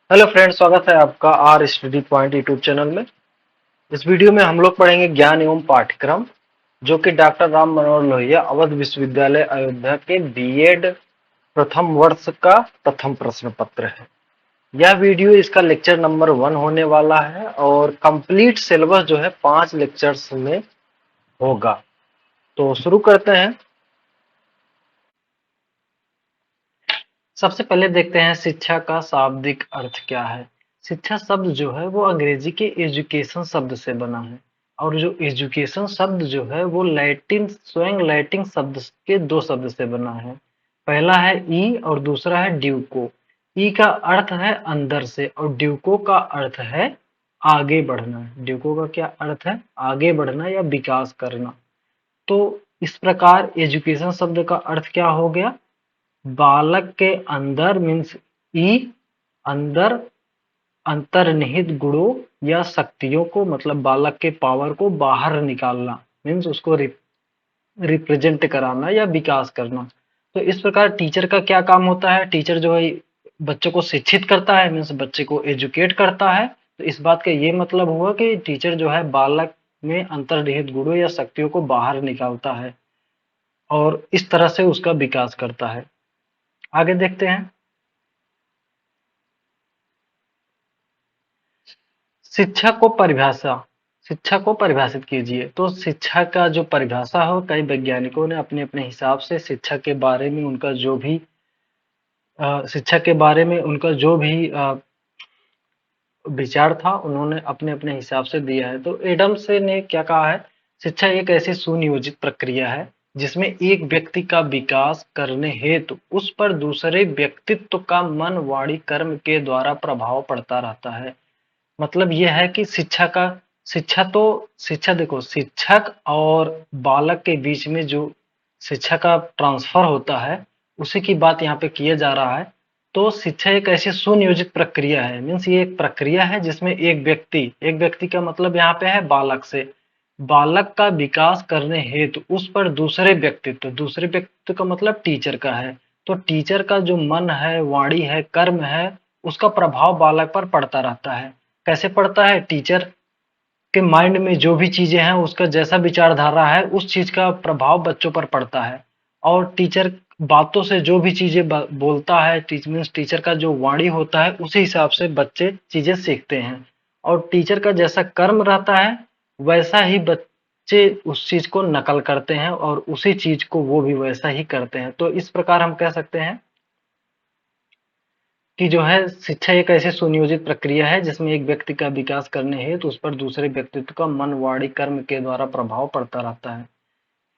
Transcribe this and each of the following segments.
Hello friends, स्वागत है आपका R study point YouTube channel में। इस वीडियो में हम लोग पढ़ेंगे ज्ञान एवं पाठ्यक्रम, जो कि डॉक्टर राम मनोहर लोहिया अवध विश्वविद्यालय अयोध्या के बीएड प्रथम वर्ष का प्रथम प्रश्न पत्र है। यह वीडियो इसका लेक्चर नंबर 1 होने वाला है और कंप्लीट सिलेबस जो है 5 लेक्चर्स में होगा। तो शुरू करते हैं। सबसे पहले देखते हैं शिक्षा का शाब्दिक अर्थ क्या है। शिक्षा शब्द जो है वो अंग्रेजी के एजुकेशन शब्द से बना है और जो एजुकेशन शब्द जो है वो लैटिन स्वयं लैटिन शब्द के दो शब्द से बना है। पहला है ई और दूसरा है ड्यूको। ई का अर्थ है अंदर से और ड्यूको का अर्थ है आगे बढ़ना। ड्यूको का क्या अर्थ है? आगे बढ़ना या विकास करना। तो इस प्रकार एजुकेशन शब्द का अर्थ क्या हो गया? बालक के अंदर मीन्स ई अंदर अंतर्निहित गुणों या शक्तियों को, मतलब बालक के पावर को बाहर निकालना, मीन्स उसको रिप्रेजेंट कराना या विकास करना। तो इस प्रकार टीचर का क्या काम होता है? टीचर जो है बच्चों को शिक्षित करता है, मीन्स बच्चे को एजुकेट करता है। तो इस बात का ये मतलब हुआ कि टीचर जो है बालक में अंतर्निहित गुणों या शक्तियों को बाहर निकालता है और इस तरह से उसका विकास करता है। आगे देखते हैं। शिक्षा को परिभाषा शिक्षा को परिभाषित कीजिए। तो शिक्षा का जो परिभाषा हो, कई वैज्ञानिकों ने अपने अपने हिसाब से शिक्षा के बारे में उनका जो भी शिक्षा के बारे में उनका जो भी विचार था, उन्होंने अपने अपने हिसाब से दिया है। तो एडम्स ने क्या कहा है? शिक्षा एक ऐसी सुनियोजित प्रक्रिया है जिसमें एक व्यक्ति का विकास करने हेतु उस पर दूसरे व्यक्तित्व का मन, वाणी, कर्म के द्वारा प्रभाव पड़ता रहता है। मतलब यह है कि शिक्षा देखो, शिक्षक और बालक के बीच में जो शिक्षा का ट्रांसफर होता है, उसी की बात यहाँ पे किया जा रहा है। तो शिक्षा एक ऐसी सुनियोजित प्रक्रिया है, मीन्स ये एक प्रक्रिया है जिसमें एक व्यक्ति का मतलब यहाँ पे है बालक से, बालक का विकास करने हेतु उस पर दूसरे व्यक्तित्व का मतलब टीचर का है। तो टीचर का जो मन है, वाणी है, कर्म है, उसका प्रभाव बालक पर पड़ता रहता है। कैसे पड़ता है? टीचर के माइंड में जो भी चीजें हैं, उसका जैसा विचारधारा है, उस चीज का प्रभाव बच्चों पर पड़ता है। और टीचर बातों से जो भी चीजें बोलता है, मीन्स टीचर का जो वाणी होता है, उसी हिसाब से बच्चे चीजें सीखते हैं। और टीचर का जैसा कर्म रहता है, वैसा ही बच्चे उस चीज को नकल करते हैं और उसी चीज को वो भी वैसा ही करते हैं। तो इस प्रकार हम कह सकते हैं कि जो है शिक्षा एक ऐसी सुनियोजित प्रक्रिया है जिसमें एक व्यक्ति का विकास करने हेतु उस पर दूसरे व्यक्तित्व का मन, वाणी, कर्म के द्वारा प्रभाव पड़ता रहता है।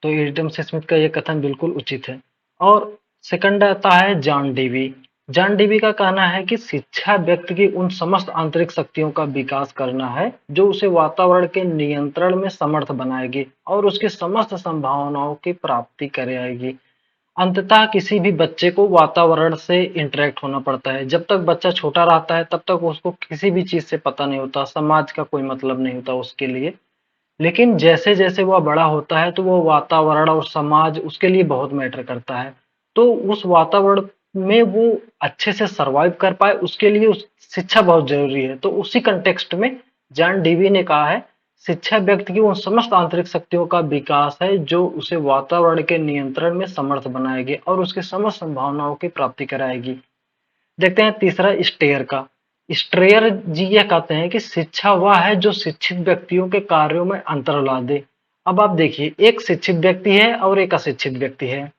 तो एडम स्मिथ का यह कथन बिल्कुल उचित है। और सेकंड आता है जॉन डीवी। जॉन डीवी का कहना है कि शिक्षा व्यक्ति की उन समस्त आंतरिक शक्तियों का विकास करना है जो उसे वातावरण के नियंत्रण में समर्थ बनाएगी और उसकी समस्त संभावनाओं की प्राप्ति कराएगी। अंततः किसी भी बच्चे को वातावरण से इंटरेक्ट होना पड़ता है। जब तक बच्चा छोटा रहता है, तब तक उसको किसी भी चीज से पता नहीं होता, समाज का कोई मतलब नहीं होता उसके लिए। लेकिन जैसे जैसे वह बड़ा होता है, तो वो वातावरण और समाज उसके लिए बहुत मैटर करता है। तो उस वातावरण में वो अच्छे से सरवाइव कर पाए, उसके लिए शिक्षा बहुत जरूरी है। तो उसी कंटेक्स्ट में जॉन डीवी ने कहा है, शिक्षा व्यक्ति की उन समस्त आंतरिक शक्तियों का विकास है जो उसे वातावरण के नियंत्रण में समर्थ बनाएगी और उसकी समस्त संभावनाओं की प्राप्ति कराएगी। देखते हैं तीसरा स्टेयर का। स्ट्रेयर जी यह कहते हैं कि शिक्षा वह है जो शिक्षित व्यक्तियों के कार्यों में अंतर ला दे। अब आप देखिए, एक शिक्षित व्यक्ति है और एक अशिक्षित व्यक्ति है।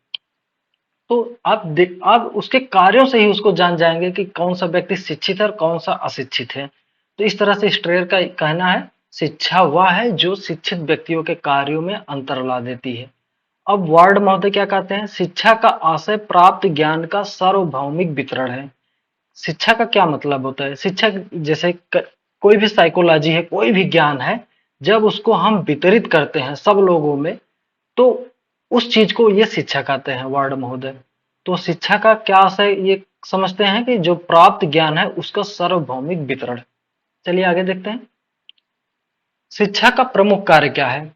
तो आप उसके कार्यों से ही उसको जान जाएंगे कि कौन सा व्यक्ति शिक्षित है और कौन सा अशिक्षित है। तो इस तरह से स्ट्रेयर का कहना है, शिक्षा वह है जो शिक्षित व्यक्तियों के कार्यों में अंतर ला देती है। अब वार्ड महोदय क्या कहते हैं? शिक्षा का आशय प्राप्त ज्ञान का सार्वभौमिक वितरण है। शिक्षा का क्या मतलब होता है? शिक्षा जैसे कोई भी साइकोलॉजी है, कोई भी ज्ञान है, जब उसको हम वितरित करते हैं सब लोगों में, तो उस चीज को ये शिक्षा कहते हैं वार्ड महोदय। तो शिक्षा का क्या आशय ये समझते हैं कि जो प्राप्त ज्ञान है उसका सार्वभौमिक वितरण। चलिए आगे देखते हैं। शिक्षा का प्रमुख कार्य क्या है?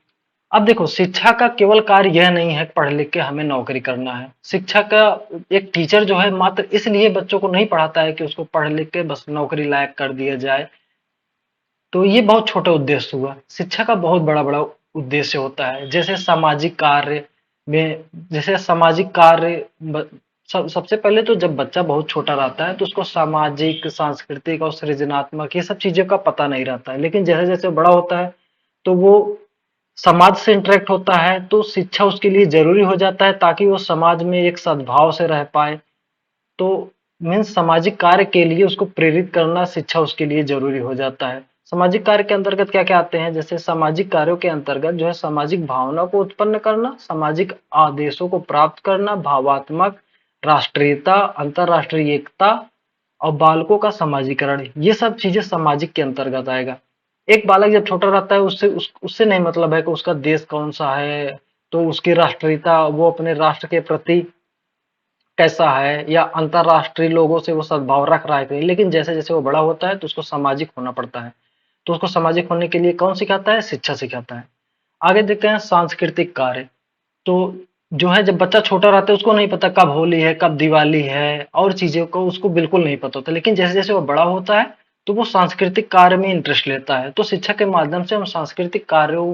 अब देखो, शिक्षा का केवल कार्य यह नहीं है कि पढ़ लिख के हमें नौकरी करना है। शिक्षा का एक टीचर जो है मात्र इसलिए बच्चों को नहीं पढ़ाता है कि उसको पढ़ लिख के बस नौकरी लायक कर दिया जाए। तो ये बहुत छोटा उद्देश्य हुआ। शिक्षा का बहुत बड़ा बड़ा उद्देश्य होता है, जैसे सामाजिक कार्य में, जैसे सामाजिक कार्य सबसे पहले तो जब बच्चा बहुत छोटा रहता है तो उसको सामाजिक, सांस्कृतिक और सृजनात्मक ये सब चीजों का पता नहीं रहता है। लेकिन जैसे जैसे बड़ा होता है तो वो समाज से इंटरेक्ट होता है, तो शिक्षा उसके लिए जरूरी हो जाता है ताकि वो समाज में एक सद्भाव से रह पाए। तो मीन्स सामाजिक कार्य के लिए उसको प्रेरित करना, शिक्षा उसके लिए जरूरी हो जाता है। सामाजिक कार्य के अंतर्गत क्या क्या आते हैं, जैसे सामाजिक कार्यों के अंतर्गत जो है सामाजिक भावना को उत्पन्न करना, सामाजिक आदेशों को प्राप्त करना, भावात्मक, राष्ट्रीयता, अंतरराष्ट्रीय एकता और बालकों का समाजीकरण, ये सब चीजें सामाजिक के अंतर्गत आएगा। एक बालक जब छोटा रहता है उससे नहीं मतलब है कि उसका देश कौन सा है, तो उसकी राष्ट्रीयता, वो अपने राष्ट्र के प्रति कैसा है या अंतरराष्ट्रीय लोगों से वो सद्भाव रख रहा है कि नहीं। लेकिन जैसे जैसे वो बड़ा होता है तो उसको सामाजिक होना पड़ता है। तो उसको सामाजिक होने के लिए कौन सिखाता है, शिक्षा सिखाता है। आगे देखते हैं सांस्कृतिक कार्य। तो जो है जब बच्चा छोटा रहता है उसको नहीं पता कब होली है, कब दिवाली है, और चीजों को उसको बिल्कुल नहीं पता होता। लेकिन जैसे जैसे वो बड़ा होता है तो वो सांस्कृतिक कार्य में इंटरेस्ट लेता है। तो शिक्षा के माध्यम से हम सांस्कृतिक कार्यों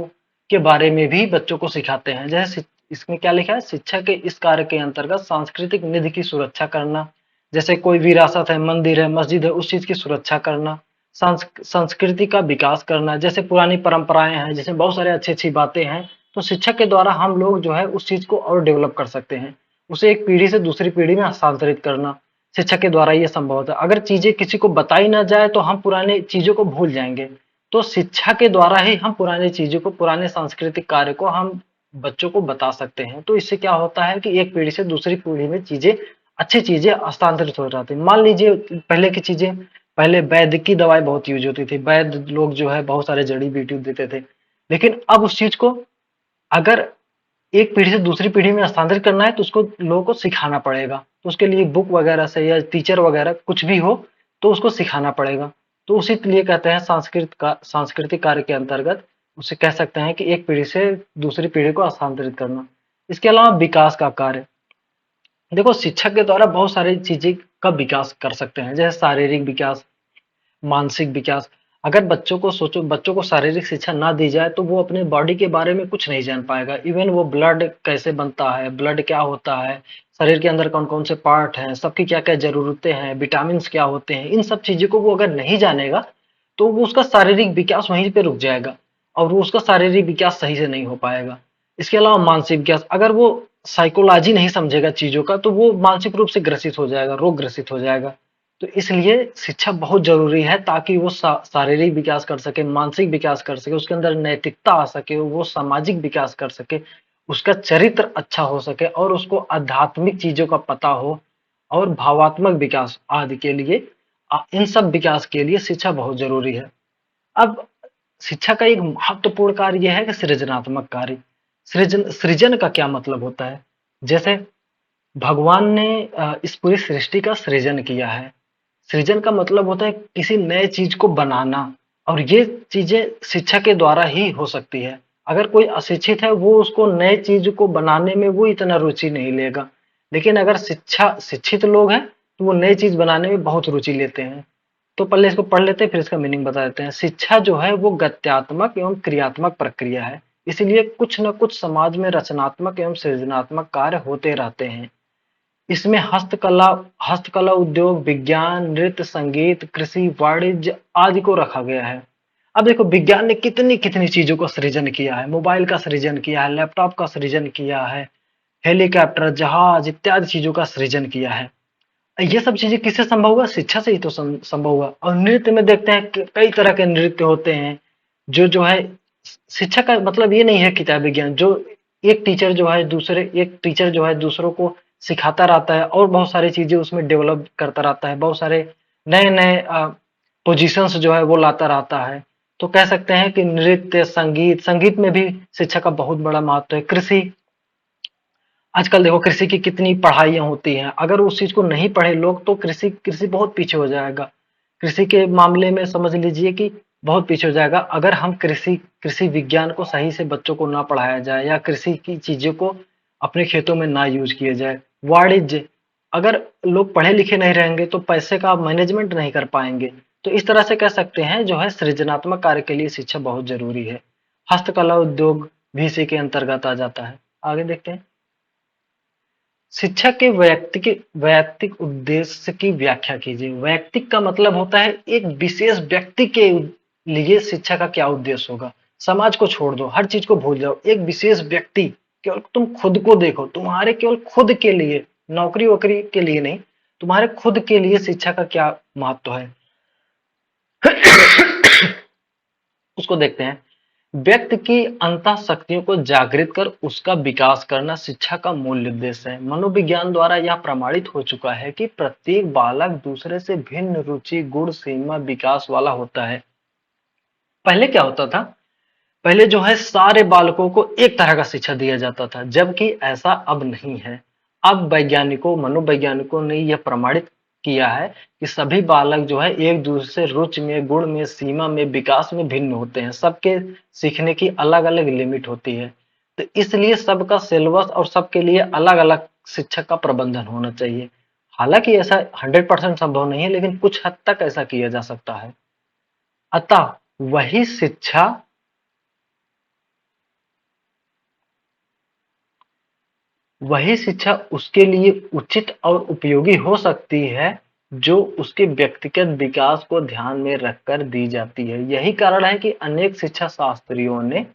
के बारे में भी बच्चों को सिखाते हैं। जैसे इसमें क्या लिखा है, शिक्षा के इस कार्य के अंतर्गत सांस्कृतिक निधि की सुरक्षा करना, जैसे कोई विरासत है, मंदिर है, मस्जिद है, उस चीज की सुरक्षा करना। संस्कृति का विकास करना, जैसे पुरानी परंपराएं हैं, जैसे बहुत सारे अच्छी अच्छी बातें हैं, तो शिक्षा के द्वारा हम लोग जो है उस चीज को और डेवलप कर सकते हैं। उसे एक पीढ़ी से दूसरी पीढ़ी में हस्तांतरित करना शिक्षा के द्वारा ये संभव होता है। अगर चीजें किसी को बताई ना जाए तो हम पुराने चीजों को भूल जाएंगे। तो शिक्षा के द्वारा ही हम पुरानी चीजों को, पुराने सांस्कृतिक कार्य को हम बच्चों को बता सकते हैं। तो इससे क्या होता है कि एक पीढ़ी से दूसरी पीढ़ी में चीजें, अच्छी चीजें हस्तांतरित हो जाती है। मान लीजिए पहले की चीजें, पहले वैद्य की दवाई बहुत यूज होती थी, वैद्य लोग जो है बहुत सारे जड़ी बूटी देते थे। लेकिन अब उस चीज को अगर एक पीढ़ी से दूसरी पीढ़ी में हस्तांतरित करना है तो उसको लोगों को सिखाना पड़ेगा। तो उसके लिए बुक वगैरह से या टीचर वगैरह कुछ भी हो तो उसको सिखाना पड़ेगा। तो उसी लिए कहते हैं सांस्कृतिक कार्य के अंतर्गत उसे कह सकते हैं कि एक पीढ़ी से दूसरी पीढ़ी को हस्तांतरित करना। इसके अलावा विकास का कार्य, देखो शिक्षा के द्वारा बहुत सारी चीजें का विकास कर सकते हैं, जैसे शारीरिक विकास, मानसिक विकास। अगर बच्चों को सोचो, बच्चों को शारीरिक शिक्षा ना दी जाए तो वो अपने बॉडी के बारे में कुछ नहीं जान पाएगा। इवन वो ब्लड कैसे बनता है, ब्लड क्या होता है, शरीर के अंदर कौन कौन से पार्ट हैं, सबकी क्या क्या जरूरतें हैं, विटामिन क्या होते हैं, इन सब चीजों को वो अगर नहीं जानेगा तो वो उसका शारीरिक विकास वहीं पे रुक जाएगा और वो उसका शारीरिक विकास सही से नहीं हो पाएगा। इसके अलावा मानसिक विकास, अगर वो साइकोलॉजी नहीं समझेगा चीजों का तो वो मानसिक रूप से ग्रसित हो जाएगा, रोग ग्रसित हो जाएगा। तो इसलिए शिक्षा बहुत जरूरी है ताकि वो शारीरिक विकास कर सके, मानसिक विकास कर सके, उसके अंदर नैतिकता आ सके, वो सामाजिक विकास कर सके, उसका चरित्र अच्छा हो सके और उसको आध्यात्मिक चीजों का पता हो और भावात्मक विकास आदि के लिए, इन सब विकास के लिए शिक्षा बहुत जरूरी है। अब शिक्षा का एक महत्वपूर्ण कार्य यह है कि सृजनात्मक कार्य। सृजन सृजन का क्या मतलब होता है, जैसे भगवान ने इस पूरी सृष्टि का सृजन किया है। सृजन का मतलब होता है किसी नए चीज को बनाना, और ये चीजें शिक्षा के द्वारा ही हो सकती है। अगर कोई अशिक्षित है वो उसको नए चीज को बनाने में वो इतना रुचि नहीं लेगा। लेकिन अगर शिक्षित लोग हैं तो वो नई चीज बनाने में बहुत रुचि लेते हैं। तो पहले इसको पढ़ लेते हैं फिर इसका मीनिंग बता देते हैं। शिक्षा जो है वो गत्यात्मक एवं क्रियात्मक प्रक्रिया है, इसलिए कुछ न कुछ समाज में रचनात्मक एवं सृजनात्मक कार्य होते रहते हैं। इसमें हस्तकला उद्योग, विज्ञान, नृत्य, संगीत, कृषि, वाणिज्य आदि को रखा गया है। अब देखो विज्ञान ने कितनी कितनी चीजों का सृजन किया है, मोबाइल का सृजन किया है, लैपटॉप का सृजन किया है, हेलीकॉप्टर, जहाज इत्यादि चीजों का सृजन किया है। ये सब चीजें किससे संभव हुआ, शिक्षा से ही तो संभव हुआ। और नृत्य में देखते हैं कि कई तरह के नृत्य होते हैं जो है, शिक्षा का मतलब ये नहीं है किताब विज्ञान, जो एक टीचर जो है दूसरों को सिखाता रहता है और बहुत सारी चीजें उसमें डेवलप करता रहता है, बहुत सारे नए नए पोजीशंस जो है वो लाता रहता है। तो कह सकते हैं कि नृत्य, संगीत में भी शिक्षा का बहुत बड़ा महत्व है। कृषि, आजकल देखो कृषि की कितनी पढ़ाइयाँ होती हैं, अगर उस चीज को नहीं पढ़े लोग तो कृषि कृषि बहुत पीछे हो जाएगा। कृषि के मामले में समझ लीजिए कि बहुत पीछे हो जाएगा अगर हम कृषि विज्ञान को सही से बच्चों को ना पढ़ाया जाए या कृषि की चीजों को अपने खेतों में ना यूज किया जाए। वाणिज्य, अगर लोग पढ़े लिखे नहीं रहेंगे तो पैसे का मैनेजमेंट नहीं कर पाएंगे। तो इस तरह से कह सकते हैं जो है सृजनात्मक कार्य के लिए शिक्षा बहुत जरूरी है। हस्तकला उद्योग भी इसी के अंतर्गत आ जाता है। आगे देखते हैं। शिक्षा के वैयक्तिक उद्देश्य की व्याख्या कीजिए। वैयक्तिक का मतलब होता है एक विशेष व्यक्ति के लिए शिक्षा का क्या उद्देश्य होगा। समाज को छोड़ दो, हर चीज को भूल जाओ, एक विशेष व्यक्ति, केवल तुम खुद को देखो, तुम्हारे केवल खुद के लिए, नौकरी वोकरी के लिए नहीं, तुम्हारे खुद के लिए शिक्षा का क्या महत्व है उसको देखते हैं। व्यक्ति की अंतः शक्तियों को जागृत कर उसका विकास करना शिक्षा का मूल उद्देश्य है। मनोविज्ञान द्वारा यह प्रमाणित हो चुका है कि प्रत्येक बालक दूसरे से भिन्न रुचि, गुण, सीमा, विकास वाला होता है। पहले क्या होता था, पहले जो है सारे बालकों को एक तरह का शिक्षा दिया जाता था, जबकि ऐसा अब नहीं है। अब वैज्ञानिकों, मनोवैज्ञानिकों ने यह प्रमाणित किया है कि सभी बालक जो है एक दूसरे से रुचि में, गुण में, सीमा में, विकास में भिन्न होते हैं। सबके सीखने की अलग अलग लिमिट होती है। तो इसलिए सबका सिलेबस और सबके लिए अलग अलग शिक्षक का प्रबंधन होना चाहिए। हालांकि ऐसा 100% संभव नहीं है, लेकिन कुछ हद तक ऐसा किया जा सकता है। अतः वही शिक्षा वही शिक्षा उसके लिए उचित और उपयोगी हो सकती है जो उसके व्यक्तिगत विकास को ध्यान में रखकर दी जाती है। यही कारण है कि अनेक शिक्षा शास्त्रियों ने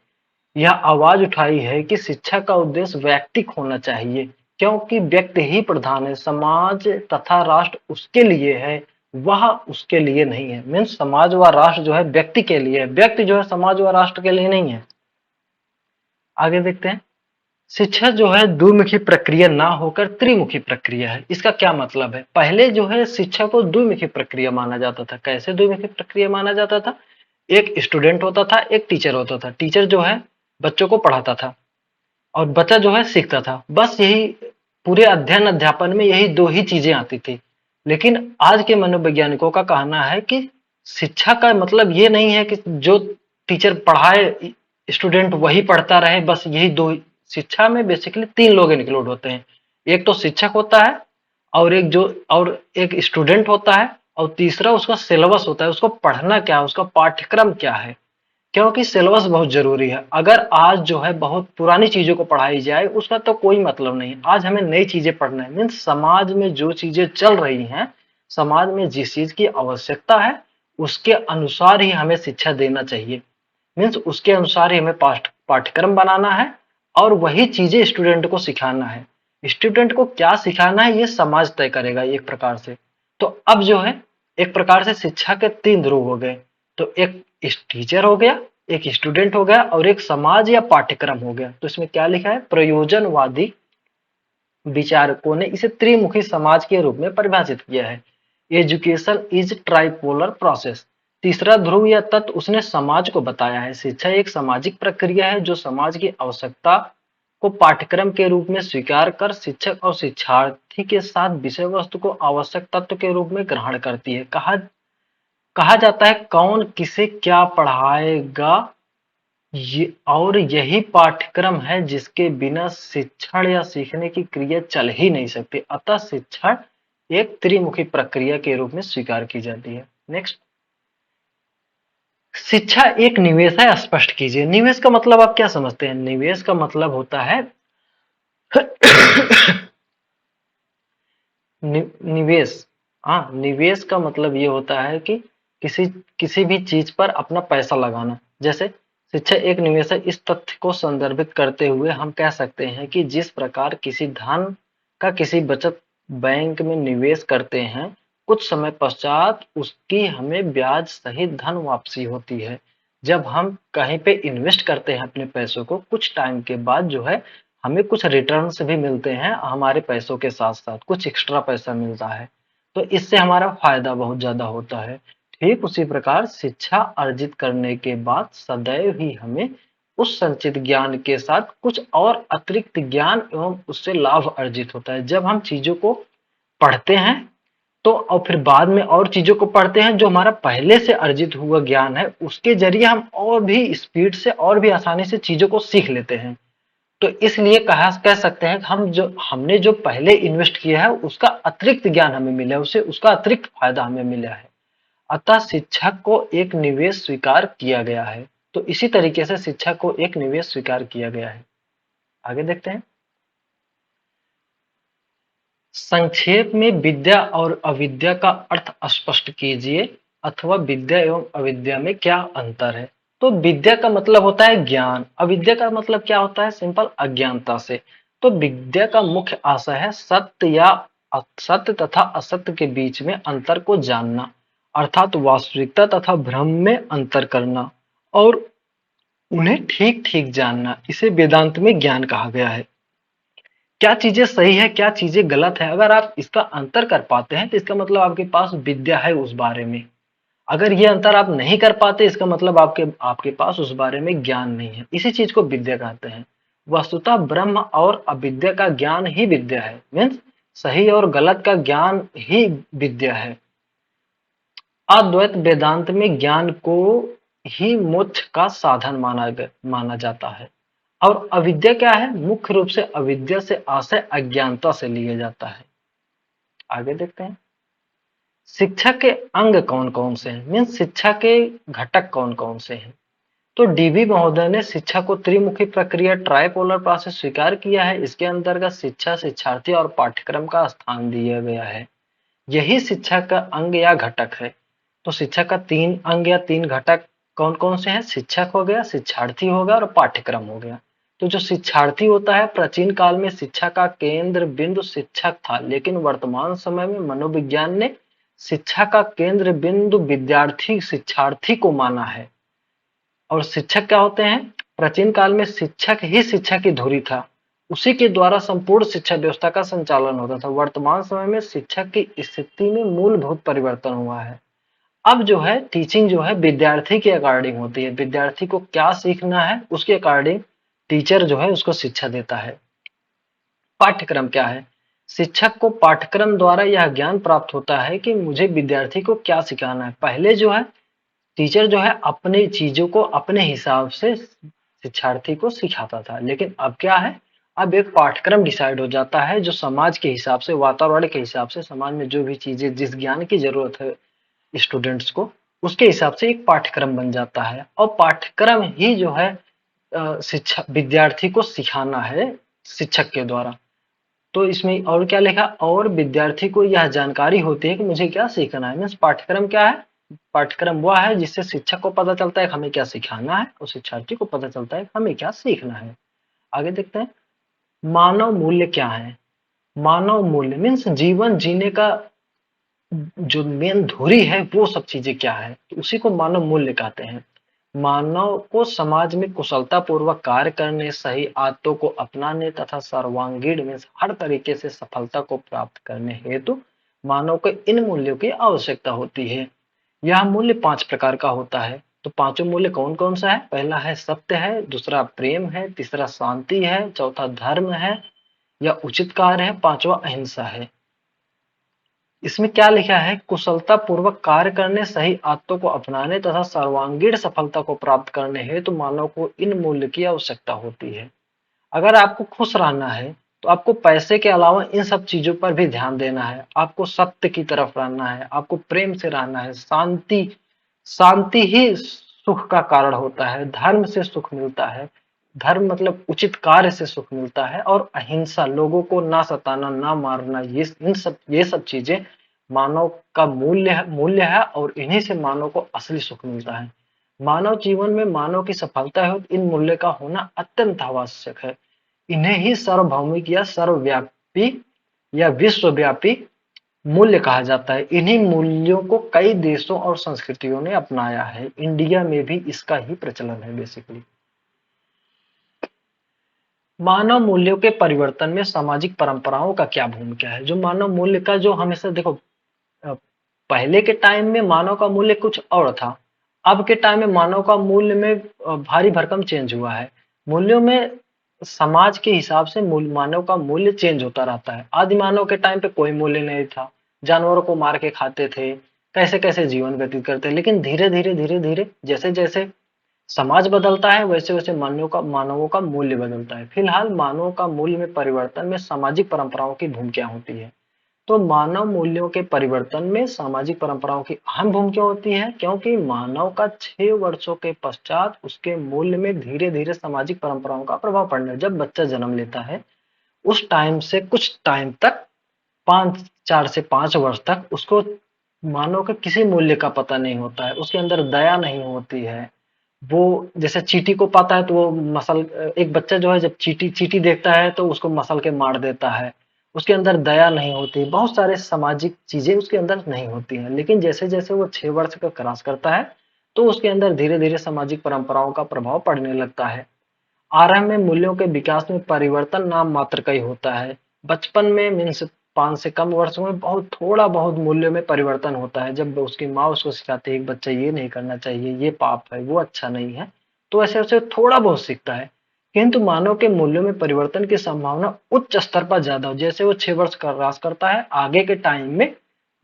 यह आवाज उठाई है कि शिक्षा का उद्देश्य वैयक्तिक होना चाहिए, क्योंकि व्यक्ति ही प्रधान है, समाज तथा राष्ट्र उसके लिए है, वह उसके लिए नहीं है। मीन्स समाज व राष्ट्र जो है व्यक्ति के लिए है, व्यक्ति जो है समाज व राष्ट्र के लिए नहीं है। आगे देखते हैं। शिक्षा जो है द्विमुखी प्रक्रिया ना होकर त्रिमुखी प्रक्रिया है। इसका क्या मतलब है? पहले जो है शिक्षा को द्विमुखी प्रक्रिया माना जाता था। कैसे द्विमुखी प्रक्रिया माना जाता था? एक स्टूडेंट होता था, एक टीचर होता था। टीचर जो है बच्चों को पढ़ाता था और बच्चा जो है सीखता था। बस यही, पूरे अध्ययन अध्यापन में यही दो ही चीजें आती थी। लेकिन आज के मनोवैज्ञानिकों का कहना है कि शिक्षा का मतलब ये नहीं है कि जो टीचर पढ़ाए स्टूडेंट वही पढ़ता रहे, बस यही दो। शिक्षा में बेसिकली तीन लोग इंक्लूड होते हैं। एक तो शिक्षक होता है, और एक स्टूडेंट होता है, और तीसरा उसका सिलेबस होता है, उसको पढ़ना क्या है, उसका पाठ्यक्रम क्या है। क्योंकि सिलेबस बहुत जरूरी है। अगर आज जो है बहुत पुरानी चीजों को पढ़ाई जाए उसका तो कोई मतलब नहीं। आज हमें नई चीजें पढ़ना है। मीन्स समाज में जो चीजें चल रही हैं, समाज में जिस चीज की आवश्यकता है उसके अनुसार ही हमें शिक्षा देना चाहिए। मीन्स उसके अनुसार ही हमें पाठ्यक्रम बनाना है और वही चीजें स्टूडेंट को सिखाना है। स्टूडेंट को क्या सिखाना है ये समाज तय करेगा एक प्रकार से। तो अब जो है एक प्रकार से शिक्षा के तीन ध्रुव हो गए। तो एक टीचर हो गया, एक स्टूडेंट हो गया, और एक समाज या पाठ्यक्रम हो गया। तो इसमें क्या लिखा है? प्रयोजनवादी विचारकों ने इसे त्रिमुखी समाज के रूप में परिभाषित किया है। Education is tripolar process. तीसरा ध्रुव या तत्व उसने समाज को बताया है। शिक्षा एक सामाजिक प्रक्रिया है जो समाज की आवश्यकता को पाठ्यक्रम के रूप में स्वीकार कर शिक्षक और शिक्षार्थी के साथ विषय वस्तु को आवश्यक तत्व के रूप में ग्रहण करती है। कहा कहा जाता है कौन किसे क्या पढ़ाएगा, ये और यही पाठ्यक्रम है जिसके बिना शिक्षण या सीखने की क्रिया चल ही नहीं सकती। अतः शिक्षण एक त्रिमुखी प्रक्रिया के रूप में स्वीकार की जाती है। नेक्स्ट, शिक्षा एक निवेश है, स्पष्ट कीजिए। निवेश का मतलब आप क्या समझते हैं? निवेश का मतलब होता है निवेश। हाँ, निवेश का मतलब ये होता है कि किसी किसी भी चीज पर अपना पैसा लगाना। जैसे शिक्षा एक निवेश है, इस तथ्य को संदर्भित करते हुए हम कह सकते हैं कि जिस प्रकार किसी धन का किसी बचत बैंक में निवेश करते हैं, कुछ समय पश्चात उसकी हमें ब्याज सहित धन वापसी होती है। जब हम कहीं पे इन्वेस्ट करते हैं अपने पैसों को, कुछ टाइम के बाद जो है हमें कुछ रिटर्न्स भी मिलते हैं, हमारे पैसों के साथ साथ कुछ एक्स्ट्रा पैसा मिलता है। तो इससे हमारा फायदा बहुत ज्यादा होता है। ठीक उसी प्रकार शिक्षा अर्जित करने के बाद सदैव ही हमें उस संचित ज्ञान के साथ कुछ और अतिरिक्त ज्ञान एवं उससे लाभ अर्जित होता है। जब हम चीजों को पढ़ते हैं तो और फिर बाद में और चीजों को पढ़ते हैं, जो हमारा पहले से अर्जित हुआ ज्ञान है उसके जरिए हम और भी स्पीड से और भी आसानी से चीजों को सीख लेते हैं। तो इसलिए कह सकते हैं कि हमने जो पहले इन्वेस्ट किया है उसका अतिरिक्त ज्ञान हमें मिला है, उससे उसका अतिरिक्त फायदा हमें मिला है। अतः शिक्षा को एक निवेश स्वीकार किया गया है। तो इसी तरीके से शिक्षा को एक निवेश स्वीकार किया गया है। आगे देखते हैं। संक्षेप में विद्या और अविद्या का अर्थ स्पष्ट कीजिए, अथवा विद्या एवं अविद्या में क्या अंतर है। तो विद्या का मतलब होता है ज्ञान, अविद्या का मतलब क्या होता है, सिंपल अज्ञानता से। तो विद्या का मुख्य आशय है सत्य या असत्य तथा असत्य के बीच में अंतर को जानना, अर्थात वास्तविकता तथा भ्रम में अंतर करना और उन्हें ठीक ठीक जानना। इसे वेदांत में ज्ञान कहा गया है। क्या चीजें सही है, क्या चीजें गलत है, अगर आप इसका अंतर कर पाते हैं तो इसका मतलब आपके पास विद्या है उस बारे में। अगर ये अंतर आप नहीं कर पाते, इसका मतलब आपके आपके पास उस बारे में ज्ञान नहीं है। इसी चीज को विद्या कहते हैं। वस्तुतः ब्रह्म और अविद्या का ज्ञान ही विद्या है, मीन्स सही और गलत का ज्ञान ही विद्या है। अद्वैत वेदांत में ज्ञान को ही मोक्ष का साधन माना जाता है। और अविद्या क्या है, मुख्य रूप से अविद्या से आशय अज्ञानता से लिया जाता है। आगे देखते हैं। शिक्षा के अंग कौन कौन से हैं, मीन्स शिक्षा के घटक कौन कौन से हैं। तो डीवी महोदय ने शिक्षा को त्रिमुखी प्रक्रिया ट्राइपोलर प्रोसेस स्वीकार किया है। इसके अंतर्गत शिक्षा, शिक्षार्थी और पाठ्यक्रम का स्थान दिया गया है। यही शिक्षा का अंग या घटक है। तो शिक्षा का तीन अंग या तीन घटक कौन कौन से हैं, शिक्षक हो गया, शिक्षार्थी हो गया और पाठ्यक्रम हो गया। तो जो शिक्षार्थी होता है, प्राचीन काल में शिक्षा का केंद्र बिंदु शिक्षक था, लेकिन वर्तमान समय में मनोविज्ञान ने शिक्षा का केंद्र बिंदु विद्यार्थी शिक्षार्थी को माना है। और शिक्षक क्या होते हैं, प्राचीन काल में शिक्षक ही शिक्षा की धुरी था, उसी के द्वारा संपूर्ण शिक्षा व्यवस्था का संचालन होता था। वर्तमान समय में शिक्षक की स्थिति में मूलभूत परिवर्तन हुआ है। अब जो है टीचिंग जो है विद्यार्थी के अकॉर्डिंग होती है, विद्यार्थी को क्या सीखना है उसके अकॉर्डिंग टीचर जो है उसको शिक्षा देता है। पाठ्यक्रम क्या है, शिक्षक को पाठ्यक्रम द्वारा यह ज्ञान प्राप्त होता है कि मुझे विद्यार्थी को क्या सिखाना है। पहले जो है टीचर जो है अपनी चीजों को अपने हिसाब से शिक्षार्थी को सिखाता था, लेकिन अब क्या है, अब एक पाठ्यक्रम डिसाइड हो जाता है जो समाज के हिसाब से, वातावरण के हिसाब से, समाज में जो भी चीजें जिस ज्ञान की जरूरत है स्टूडेंट्स को, उसके हिसाब से एक पाठ्यक्रम बन जाता है। और पाठ्यक्रम ही जो है शिक्षा विद्यार्थी को सिखाना है शिक्षक के द्वारा। तो इसमें और क्या लिखा, और विद्यार्थी को यह जानकारी होती है कि मुझे क्या सीखना है। मीन्स पाठ्यक्रम क्या है, पाठ्यक्रम वह है जिससे शिक्षक को पता चलता है कि हमें क्या सिखाना है और शिक्षार्थी को पता चलता है कि हमें क्या सीखना है। आगे देखते हैं। मानव मूल्य क्या है। मानव मूल्य मीन्स जीवन जीने का जो मेन धुरी है वो सब चीजें क्या है, तो उसी को मानव मूल्य कहते हैं। मानव को समाज में कुशलता पूर्वक कार्य करने, सही आदतों को अपनाने तथा सर्वांगीण में हर तरीके से सफलता को प्राप्त करने हेतु मानव को इन मूल्यों की आवश्यकता होती है। यह मूल्य 5 प्रकार का होता है। तो पांचों मूल्य कौन कौन सा है, पहला है सत्य है, दूसरा प्रेम है, तीसरा शांति है, चौथा धर्म है या उचित कार्य है, पांचवा अहिंसा है। इसमें क्या लिखा है, कुशलता पूर्वक कार्य करने, सही आदतों को अपनाने तथा सर्वांगीण सफलता को प्राप्त करने हेतु मानव को इन मूल्य की आवश्यकता होती है। अगर आपको खुश रहना है तो आपको पैसे के अलावा इन सब चीजों पर भी ध्यान देना है। आपको सत्य की तरफ रहना है, आपको प्रेम से रहना है, शांति शांति ही सुख का कारण होता है, धर्म से सुख मिलता है, धर्म मतलब उचित कार्य से सुख मिलता है, और अहिंसा लोगों को ना सताना ना मारना, ये सब चीजें मानव का मूल्य है और इन्हीं से मानव को असली सुख मिलता है। मानव जीवन में मानव की सफलता है इन मूल्य का होना अत्यंत आवश्यक है। इन्हें ही सार्वभौमिक या सर्वव्यापी या विश्वव्यापी मूल्य कहा जाता है। इन्हीं मूल्यों को कई देशों और संस्कृतियों ने अपनाया है, इंडिया में भी इसका ही प्रचलन है बेसिकली। मानव मूल्यों के परिवर्तन में सामाजिक परंपराओं का क्या भूमिका है। जो मानव मूल्य का जो हमेशा देखो, पहले के टाइम में मानव का मूल्य कुछ और था, अब के टाइम में मानव का मूल्य में भारी भरकम चेंज हुआ है। मूल्यों में समाज के हिसाब से मानव का मूल्य चेंज होता रहता है। आदि मानव के टाइम पे कोई मूल्य नहीं था, जानवरों को मार के खाते थे, कैसे कैसे जीवन व्यतीत करते, लेकिन धीरे धीरे जैसे जैसे समाज बदलता है वैसे वैसे मानवों का मूल्य बदलता है। फिलहाल मानवों का मूल्य में परिवर्तन में सामाजिक परंपराओं की भूमिका होती है। तो मानव मूल्यों के परिवर्तन में सामाजिक परंपराओं की अहम भूमिका होती है, क्योंकि मानव का 6 वर्षों के पश्चात उसके मूल्य में धीरे धीरे सामाजिक परंपराओं का प्रभाव पड़ना है। जब बच्चा जन्म लेता है उस टाइम से कुछ टाइम तक, 4 से 5 वर्ष तक उसको मानव के किसी मूल्य का पता नहीं होता है, उसके अंदर दया नहीं होती है। वो जैसे चींटी को पाता है तो वो मसल एक बच्चा जो है जब चींटी चींटी देखता है तो उसको मसल के मार देता है। उसके अंदर दया नहीं होती, बहुत सारे सामाजिक चीजें उसके अंदर नहीं होती हैं। लेकिन जैसे जैसे वो 6 वर्ष का क्रॉस करता है तो उसके अंदर धीरे धीरे सामाजिक परंपराओं का प्रभाव पड़ने लगता है। आरंभ में मूल्यों के विकास में परिवर्तन नाम मात्र का ही होता है। बचपन में मीन्स 5 से कम वर्षों में बहुत थोड़ा बहुत मूल्यों में परिवर्तन होता है। जब उसकी माँ उसको सिखाती है कि बच्चा ये नहीं करना चाहिए, ये पाप है, वो अच्छा नहीं है, तो ऐसे ऐसे थोड़ा बहुत सीखता है। किंतु मानव के मूल्यों में परिवर्तन की संभावना उच्च स्तर पर ज्यादा हो। जैसे वो 6 वर्ष का क्रॉस करता है, आगे के टाइम में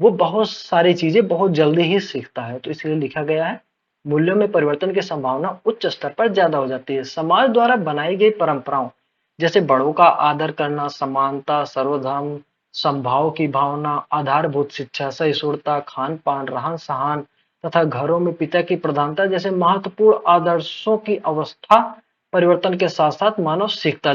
वो बहुत सारी चीजें बहुत जल्दी ही सीखता है। तो इसलिए लिखा गया है मूल्यों में परिवर्तन की संभावना उच्च स्तर पर ज्यादा हो जाती है। समाज द्वारा बनाई गई परंपराओं जैसे बड़ों का आदर करना, समानता, सर्वधर्म समभाव की भावना, आधारभूत शिक्षा, सहिष्णुता, खान पान, रहन सहन तथा घरों में पिता की प्रधानता जैसे महत्वपूर्ण आदर्शों की अवस्था परिवर्तन के साथ साथ मानव सीखता